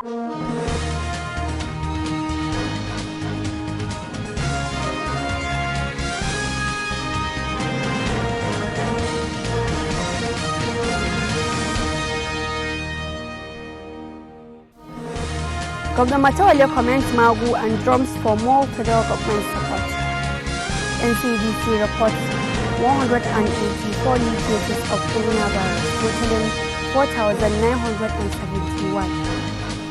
Governor Matawale commends Magu and drums for more federal government support. NCDC reports 184 new cases of coronavirus, totaling 4,971.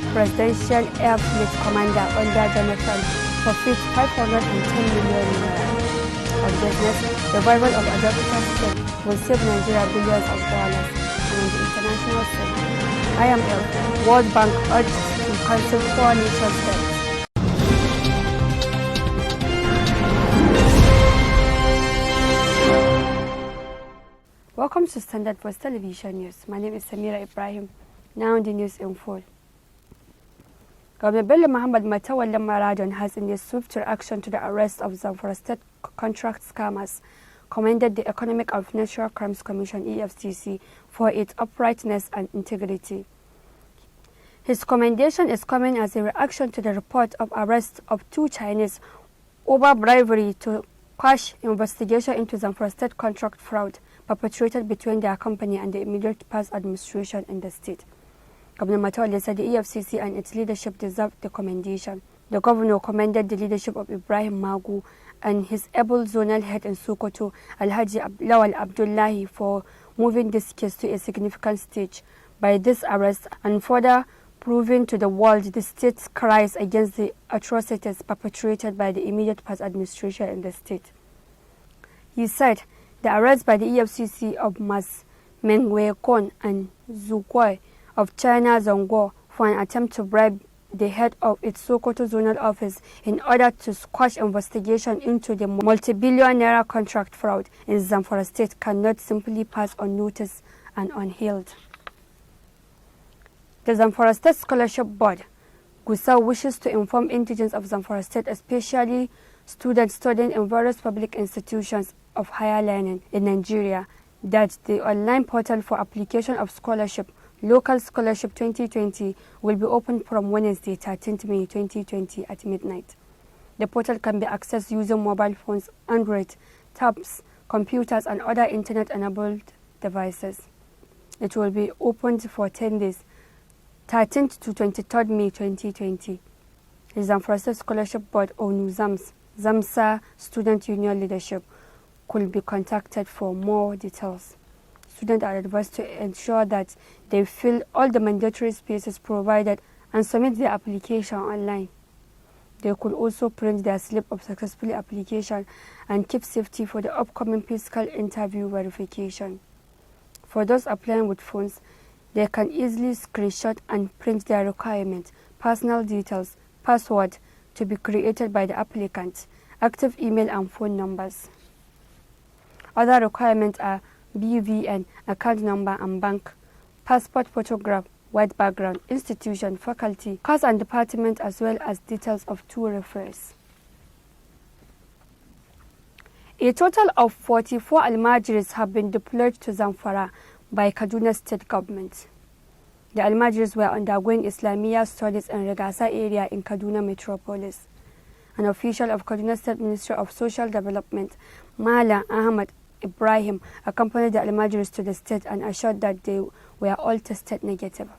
Presidential Air Fleet Commander under Jonathan forfeit 510 million naira. On business, the revival of Ajakuta state will save Nigeria billions of dollars. And on the international scene, IMF, World Bank urged to cancel 4 nations' debts. Welcome to Standard Voice Television News. My name is Samira Ibrahim. Now the news in full. Governor Bello Muhammad Matawale Maradon has, in a swift reaction to the arrest of Zamfara State contract scammers, commended the Economic and Financial Crimes Commission (EFCC) for its uprightness and integrity. His commendation is coming as a reaction to the report of arrest of 2 Chinese over bribery to quash investigation into Zamfara State contract fraud perpetrated between their company and the immediate past administration in the state. Governor Matawale said the EFCC and its leadership deserved the commendation. The governor commended the leadership of Ibrahim Magu and his able zonal head in Sokoto, Alhaji Lawal Abdullahi, for moving this case to a significant stage by this arrest and further proving to the world the state's cries against the atrocities perpetrated by the immediate past administration in the state. He said the arrest by the EFCC of Mas Mengwekon and Zukoi of China Zongo for an attempt to bribe the head of its Sokoto zonal office in order to squash investigation into the multi-billion naira contract fraud in Zamfara State cannot simply pass unnoticed and unhealed. The Zamfara State Scholarship Board, GUSA, wishes to inform indigents of Zamfara State, especially students studying in various public institutions of higher learning in Nigeria, that the online portal for application of scholarship, Local Scholarship 2020, will be open from Wednesday, 13th May 2020 at midnight. The portal can be accessed using mobile phones, Android, tabs, computers, and other internet-enabled devices. It will be opened for 10 days, 13th to 23rd May 2020. The Zamfara State Scholarship Board, or NUZAMS, ZAMSA Student Union Leadership, could be contacted for more details. Students are advised to ensure that they fill all the mandatory spaces provided and submit their application online. They could also print their slip of successful application and keep safety for the upcoming physical interview verification. For those applying with phones, they can easily screenshot and print their requirements, personal details, password to be created by the applicant, active email and phone numbers. Other requirements are BVN, account number and bank, passport photograph, white background, institution, faculty, course and department, as well as details of 2 referees. A total of 44 Almajiris have been deployed to Zamfara by Kaduna State Government. The Almajiris were undergoing Islamiyah studies in Regasa area in Kaduna Metropolis. An official of Kaduna State Ministry of Social Development, Mala Ahmad Ibrahim, accompanied the Almajiris to the state and assured that they were all tested negative.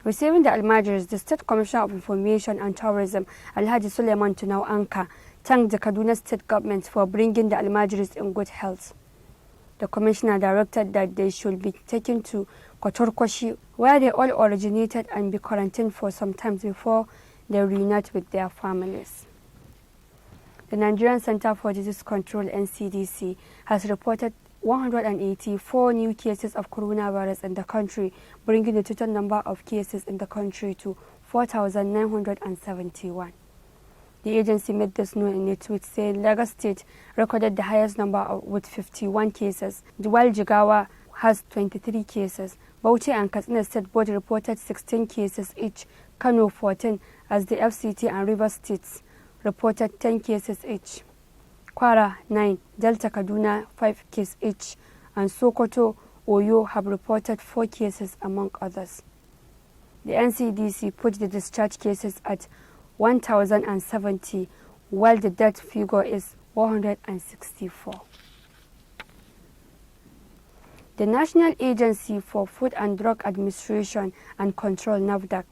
Receiving the Almajiris, the State Commissioner of Information and Tourism, Alhaji Suleiman Tunau Anka, thanked the Kaduna State Government for bringing the Almajiris in good health. The Commissioner directed that they should be taken to Kotorkoshi, where they all originated, and be quarantined for some time before they reunite with their families. The Nigerian Center for Disease Control, NCDC, has reported 184 new cases of coronavirus in the country, bringing the total number of cases in the country to 4,971. The agency made this known in a tweet saying Lagos State recorded the highest number with 51 cases, while Jigawa has 23 cases. Bauchi and Katsina State both reported 16 cases each, Kano 14, as the FCT and Rivers States reported 10 cases each. Kwara 9, Delta Kaduna 5 cases each, and Sokoto, Oyo have reported 4 cases among others. The NCDC put the discharge cases at 1,070, while the death figure is 464. The National Agency for Food and Drug Administration and Control (NAFDAC)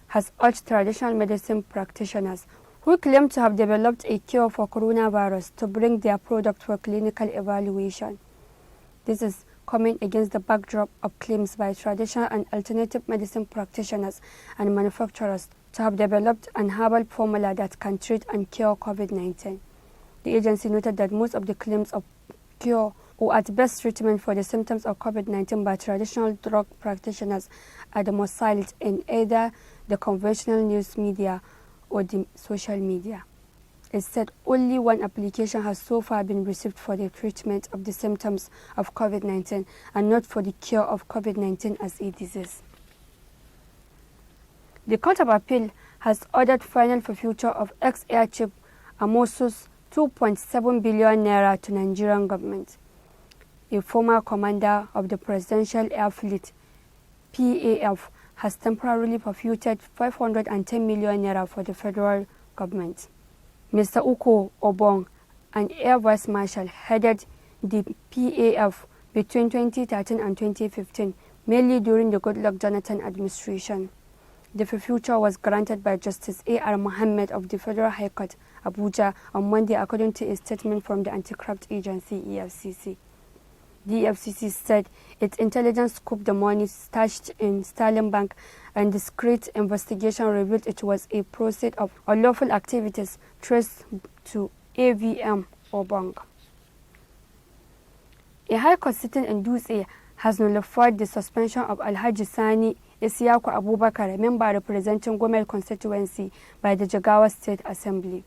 has urged traditional medicine practitioners who claim to have developed a cure for coronavirus to bring their product for clinical evaluation. This is coming against the backdrop of claims by traditional and alternative medicine practitioners and manufacturers to have developed an herbal formula that can treat and cure COVID-19. The agency noted that most of the claims of cure or at best treatment for the symptoms of COVID-19 by traditional drug practitioners are domiciled in either the conventional news media or the social media. It said only one application has so far been received for the treatment of the symptoms of COVID-19 and not for the cure of COVID-19 as a disease. The Court of Appeal has ordered final forfeiture of ex-Air Chief Amosu's 2.7 billion naira to Nigerian government. A former commander of the Presidential Air Fleet, PAF, has temporarily forfeited 510 million naira for the federal government. Mr. Uko Obong, an Air Vice Marshal, headed the PAF between 2013 and 2015, mainly during the Goodluck Jonathan administration. The forfeiture was granted by Justice A.R. Mohammed of the Federal High Court, Abuja, on Monday, according to a statement from the anti-graft agency EFCC. The EFCC said its intelligence scooped the money stashed in Sterling Bank, and discreet investigation revealed it was a proceed of unlawful activities traced to AVM Obong. A High Court sitting in Dutse has nullified the suspension of Alhaji Sani Isiyaku Abubakar, a member representing Gomel constituency, by the Jigawa State Assembly.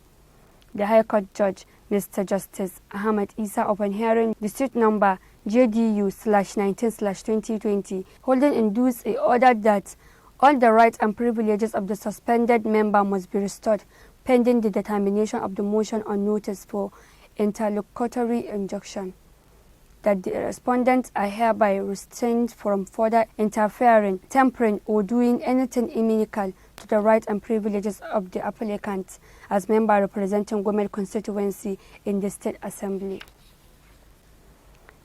The High Court judge, Mr. Justice Ahmad Isa, upon hearing the suit number JDU/19/2020, holding in Dutse, ordered that all the rights and privileges of the suspended member must be restored, pending the determination of the motion on notice for interlocutory injunction. That the respondents are hereby restrained from further interfering, tampering, or doing anything inimical to the rights and privileges of the applicant as member representing Gomel constituency in the State Assembly.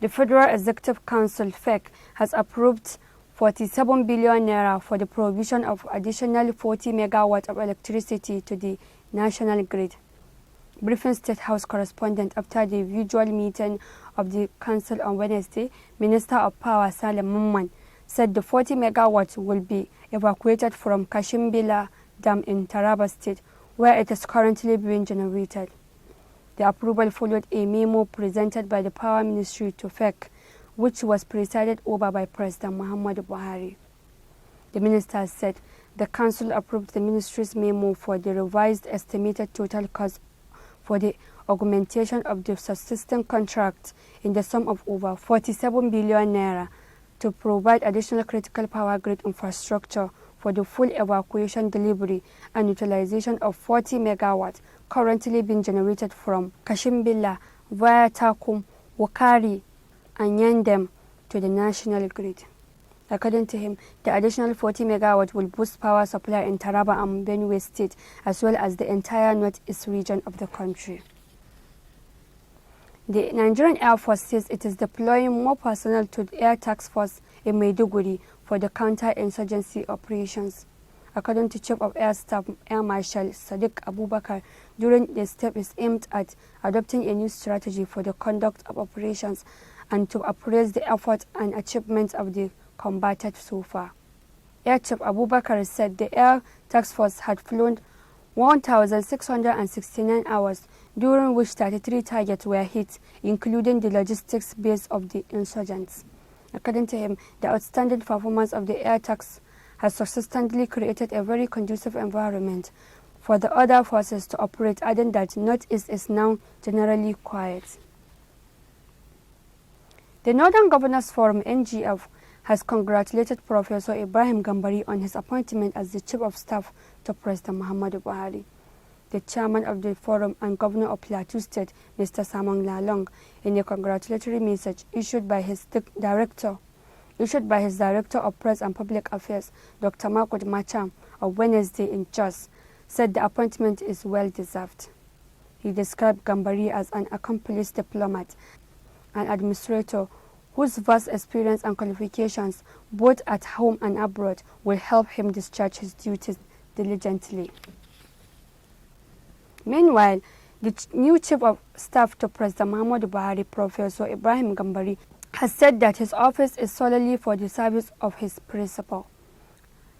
The Federal Executive Council (FEC) has approved 47 billion naira for the provision of additional 40 megawatts of electricity to the national grid. Briefing State House correspondent after the virtual meeting of the Council on Wednesday, Minister of Power Salim Mumman said the 40 megawatts will be evacuated from Kashimbila Dam in Taraba State, where it is currently being generated. The approval followed a memo presented by the Power Ministry to FEC, which was presided over by President Muhammadu Buhari. The minister said the Council approved the Ministry's memo for the revised estimated total cost for the augmentation of the subsistence contract in the sum of over 47 billion naira to provide additional critical power grid infrastructure for the full evacuation, delivery, and utilization of 40 megawatts currently being generated from Kashimbila via Takum, Wakari, and Yandem to the national grid. According to him, the additional 40 megawatts will boost power supply in Taraba and Benue State, as well as the entire northeast region of the country. The Nigerian Air Force says it is deploying more personnel to the Air Task Force in Maiduguri for the counter-insurgency operations. According to Chief of Air Staff Air Marshal Sadiq Abubakar, during the step is aimed at adopting a new strategy for the conduct of operations and to appraise the efforts and achievements of the combatant so far. Air Chief Abubakar said the Air Task Force had flown 1,669 hours, during which 33 targets were hit, including the logistics base of the insurgents. According to him, the outstanding performance of the Air Task has consistently created a very conducive environment for the other forces to operate, adding that Northeast is now generally quiet. The Northern Governors Forum (NGF) has congratulated Professor Ibrahim Gambari on his appointment as the Chief of Staff to President Muhammadu Buhari. The chairman of the forum and governor of Plateau State, Mr. Samon Lalong, in a congratulatory message issued by his director, issued by his Director of Press and Public Affairs, Dr. Makud Macham, on Wednesday in Jos, said the appointment is well-deserved. He described Gambari as an accomplished diplomat and administrator whose vast experience and qualifications, both at home and abroad, will help him discharge his duties diligently. Meanwhile, the new Chief of Staff to President Muhammadu Buhari, Professor Ibrahim Gambari, has said that his office is solely for the service of his principal.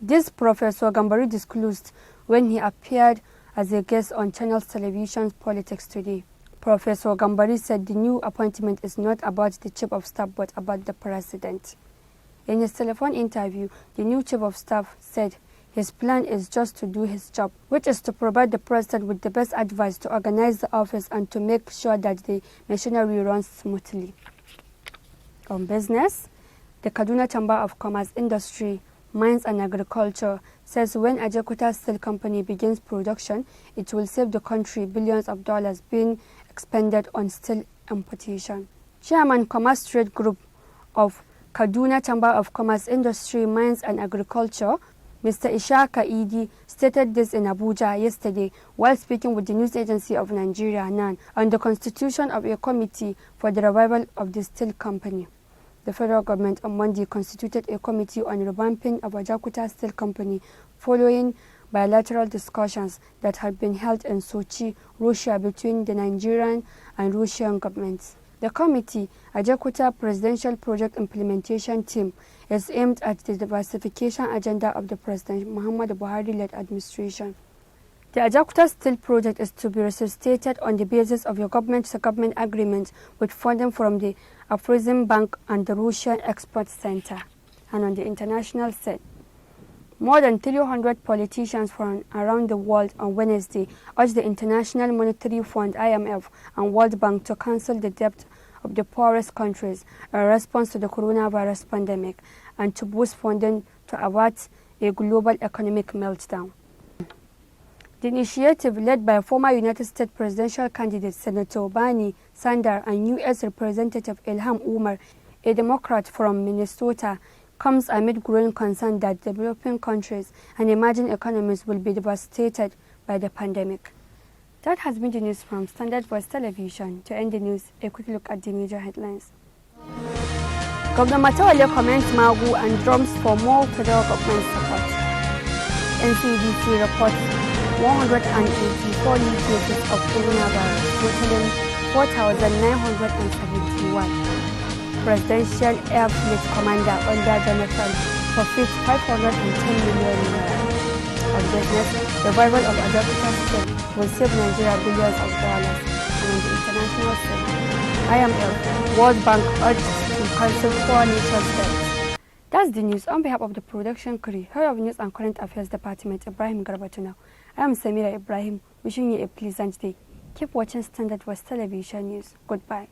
This Professor Gambari disclosed when he appeared as a guest on Channels Television's Politics Today. Professor Gambari said the new appointment is not about the Chief of Staff but about the President. In his telephone interview, the new Chief of Staff said his plan is just to do his job, which is to provide the President with the best advice to organize the office and to make sure that the machinery runs smoothly. On business, the Kaduna Chamber of Commerce, Industry, Mines and Agriculture says when Ajaokuta Steel Company begins production, it will save the country billions of dollars being expended on steel importation. Chairman Commerce Trade Group of Kaduna Chamber of Commerce, Industry, Mines and Agriculture, Mr. Ishaka Idi, stated this in Abuja yesterday while speaking with the news agency of Nigeria, NAN, on the constitution of a committee for the revival of the steel company. The federal government on Monday constituted a committee on revamping of Ajaokuta Steel Company following bilateral discussions that had been held in Sochi, Russia, between the Nigerian and Russian governments. The committee, Ajaokuta Presidential Project Implementation Team, is aimed at the diversification agenda of the President Muhammadu Buhari-led administration. The Ajaokuta Steel Project is to be resuscitated on the basis of a government-to-government agreement with funding from the Afrexim Bank and the Russian Export Center. And on the international scene, more than 300 politicians from around the world on Wednesday urged the International Monetary Fund (IMF) and World Bank to cancel the debt of the poorest countries in response to the coronavirus pandemic and to boost funding to avert a global economic meltdown. The initiative, led by former United States presidential candidate Senator Bernie Sanders and U.S. Representative Ilhan Omar, a Democrat from Minnesota, comes amid growing concern that developing countries and emerging economies will be devastated by the pandemic. That has been the news from Standard Voice Television. To end the news, a quick look at the major headlines. Governor Matawale commends Magu and drums for more federal government support. NCDC reports 184 new cases of coronavirus, totaling 4,971. Presidential Air Fleet Commander under Jonathan forfeits 510 million naira. On business, the revival of Ajaokuta Steel will save Nigeria billions of dollars. And on the international scene, IMF, World Bank urged to cancel poor nations' debt. That's the news. On behalf of the production crew, Head of News and Current Affairs Department, Ibrahim Garbatuna, I am Samira Ibrahim, wishing you a pleasant day. Keep watching Standard Voice Television News. Goodbye.